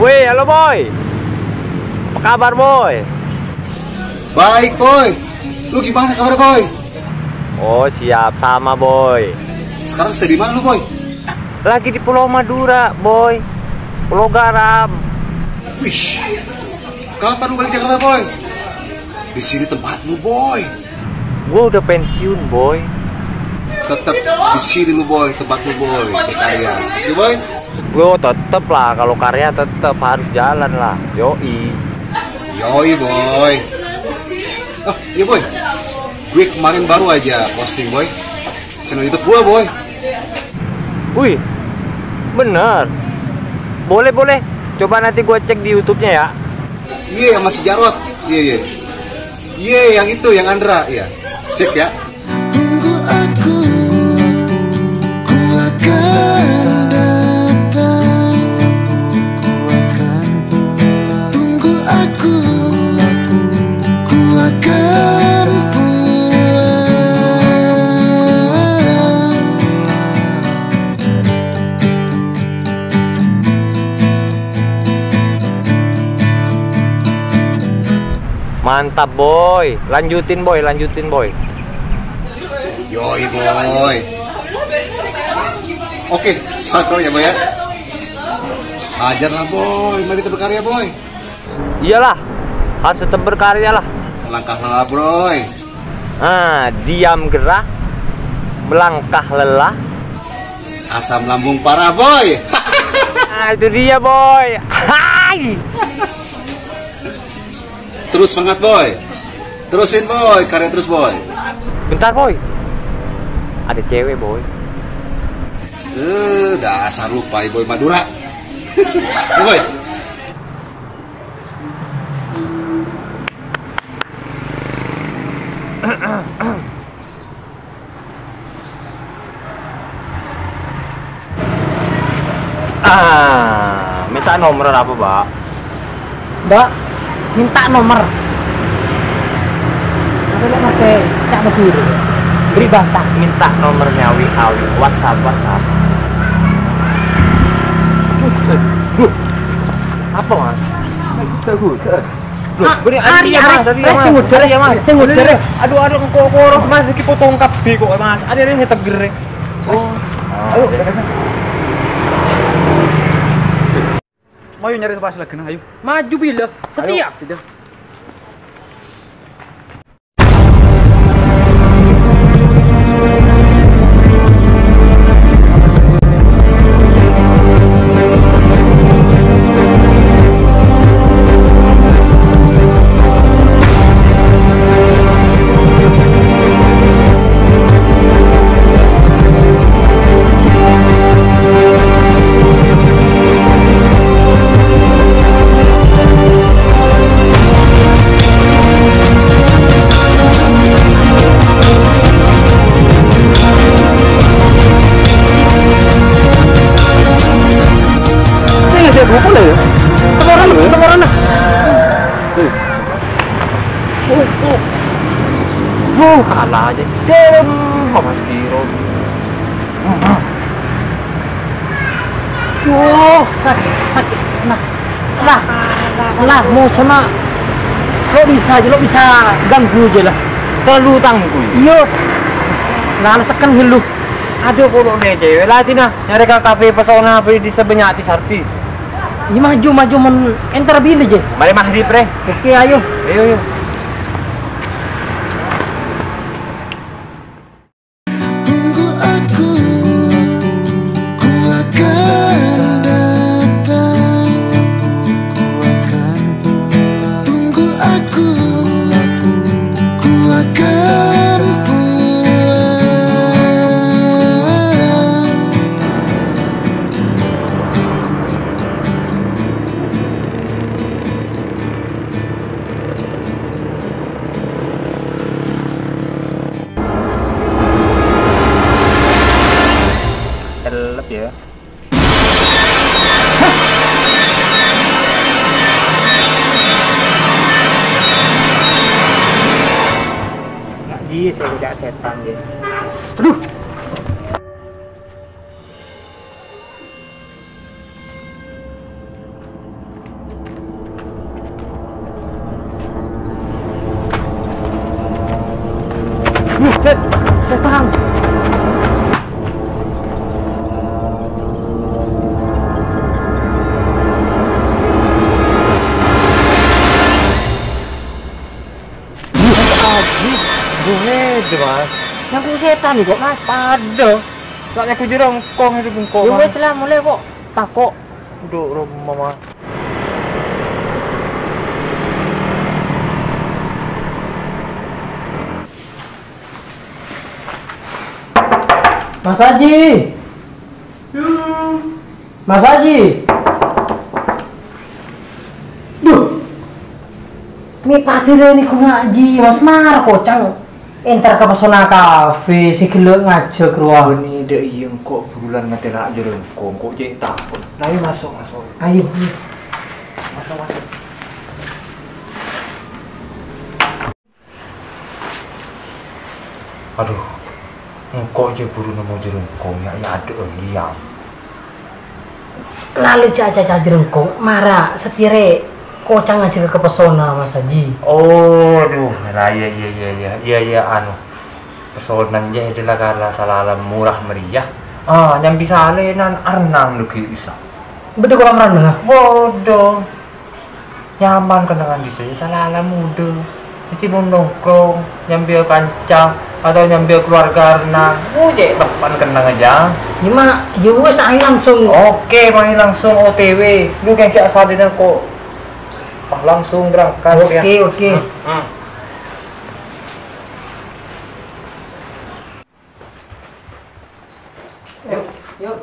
Wih, halo boy. Apa kabar boy? Baik boy. Lu gimana kabar boy? Oh siap, sama boy. Sekarang sedih mana lu boy? Lagi di Pulau Madura boy. Pulau Garam. Wih, kapan lu balik Jakarta boy? Di sini tempat lu boy. Gue udah pensiun boy. Tetap di sini lu boy, tempat lu boy, berkarya. Ya boy? Gue tetep lah, kalau karya tetep harus jalan lah. Yoi. Yoi boy. Oh iya boy, gue kemarin baru aja posting boy channel YouTube gue boy. Wih, bener. Boleh. Coba nanti gue cek di YouTube-nya ya. Iya, yang masih Jarot. Iya. Iya, yang itu, yang Andra. Iya, cek ya. Tunggu aku akan datang. Tunggu aku akan pulang. Mantap boy. Lanjutin boy. Yoi boy. Oke, sakro ya boy ya. Ajarlah boy, mari kita berkarya boy. Iyalah, harus tetap berkarya lah. Langkah lelah boy. Diam gerah, melangkah lelah. Asam lambung parah boy. Itu dia boy. Hai. Terus semangat boy. Terusin boy, karya terus boy. Bentar boy. Ada cewek boy. Dasar lupa boy Madura. Ya, boy. Minta nomor apa, Mbak? Mbak, minta nomor. Apa lo pakai cak mobil? Beri bahasa. Minta nomornya WhatsApp. Apa mas? Sengudar. Aduh, engkau koros mas, iki potong kabeh kok mas. Ada yang tetap gerek. Ayo. Mau nyari tempat lagi nah, ayo. Maju bila setia. Sudah. Semorana. Kalah aja. Dem, Mas Kiro. Sakit. Nah, mau sama lo bisa ganggu aja lah. Terlalu tangguh. Iya. Nah, sekan lu. Aduh, kalau nih cewek latih nah. Nyari ke kafe pesona di sebanyak artis. Ini maju men enter bila je. Mari Mahdi pre. Oke, ayo. Ayo. Tunggu aku akan datang. Tunggu aku akan pulang. Telep ya. Iya, saya udah setan deh. Aduh. nih kok mas. Pada. Soalnya aku jerong kong itu bungkong. Ya wes lah mulai kok. Takok. Duduk rumah mama. Mas Haji. Mas Haji. Duh. Mi patire ini ku ngaji Mas Mar kocang. Entar ke Pesona Cafe si gelek ngajak ruang. Ini dek yang kok bulan ngetelak jerong kong kok jadi takut. Nah, ayo masuk. Ayo. Masuk. Aduh. Engkau aja buru nemu jerong kong ya ada diam. Lali caca jerengkong marah setire kocang ngajak ke Pesona Mas Haji. Oh, aduh, lah iya anu. Pesonanya adalah karena salah murah meriah. Yang bisa alenan arnang lu bisa. Betul kolam renang. Bodoh. Nyaman kenangan di sini salah muda. Nanti mau nongkrong, nyambil kancang atau nyambil keluarga renang. Cek depan kenang aja. Gimana? Ya wes ayo langsung. Oke, main langsung OTW. Lu kayak sadar kok. Langsung berangkat ya. Oke. Yuk.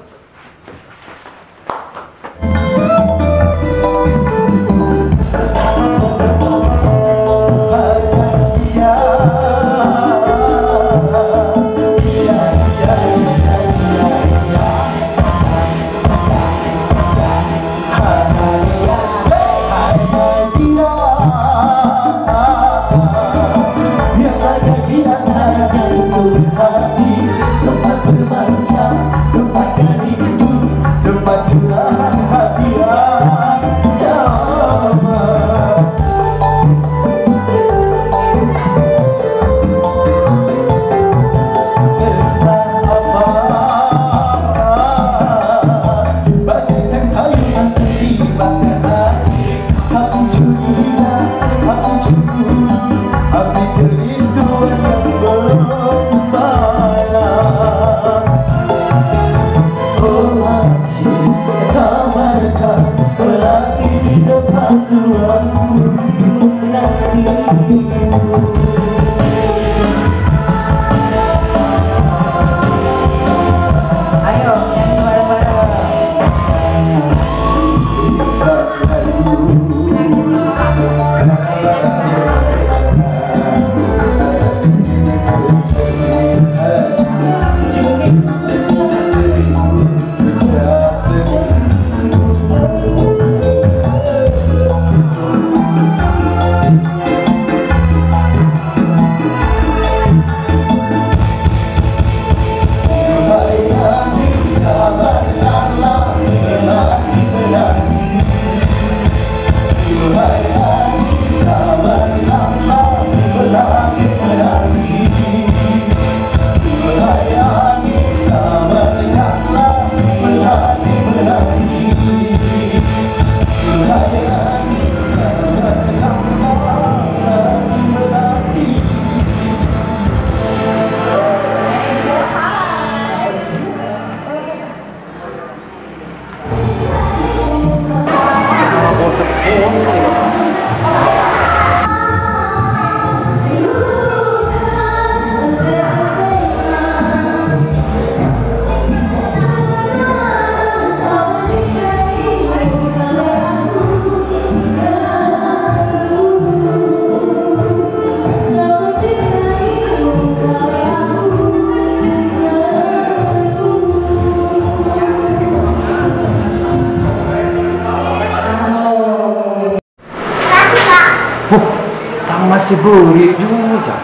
Masih beri juga.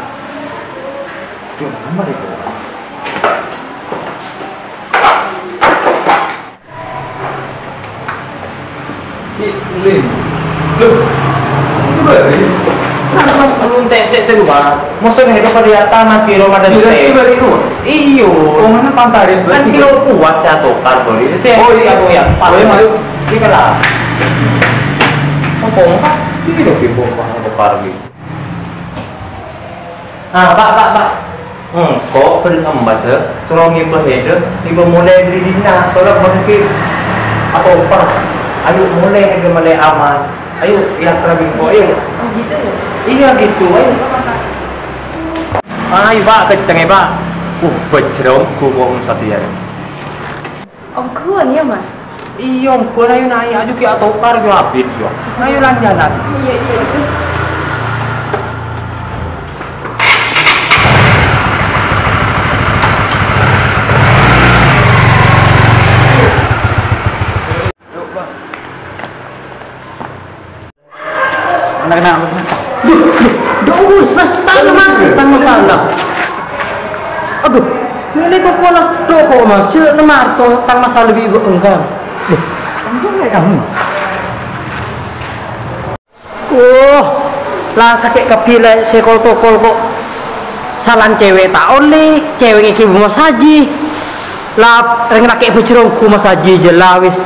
Dia nomor itu. Lin, lu seberi. Belum tek luar. Maksudnya itu kelihatan nanti Ramadan itu. Iyo. Mana pantai Kan kilo puas ya tokar beri. Oh iya aku yang Oh iya mari. Ini lah. Apa kan? Ini loh ibu tokar gitu. Pak. Kok berembas suruh ngibah hede, ibu mulai dari dina, tolong masukin apa upah. Ayo mulai ke mulai aman. Ayo ilang terlebih kok, ayo. Oh gitu ya? Iya gitu, ayo. Ayo pak, kenceng ya pak. Bejrong gumong satian. Om kun ya mas? Iya, gue ayo naik aja kayak tokar yo abit yo. Ayo lanjalan. Iya iya. Kena. Duh, mas, tang masalah. Aduh, ini kok pola kok mas, lemar to tang masalah lebih enggak. Kamu kayak kamu. Lah sakit kepila sekol tokol kok salan cewek tak oleh, cewek iki mas haji. Lah reng rakek bejrong ku mas haji jelawis.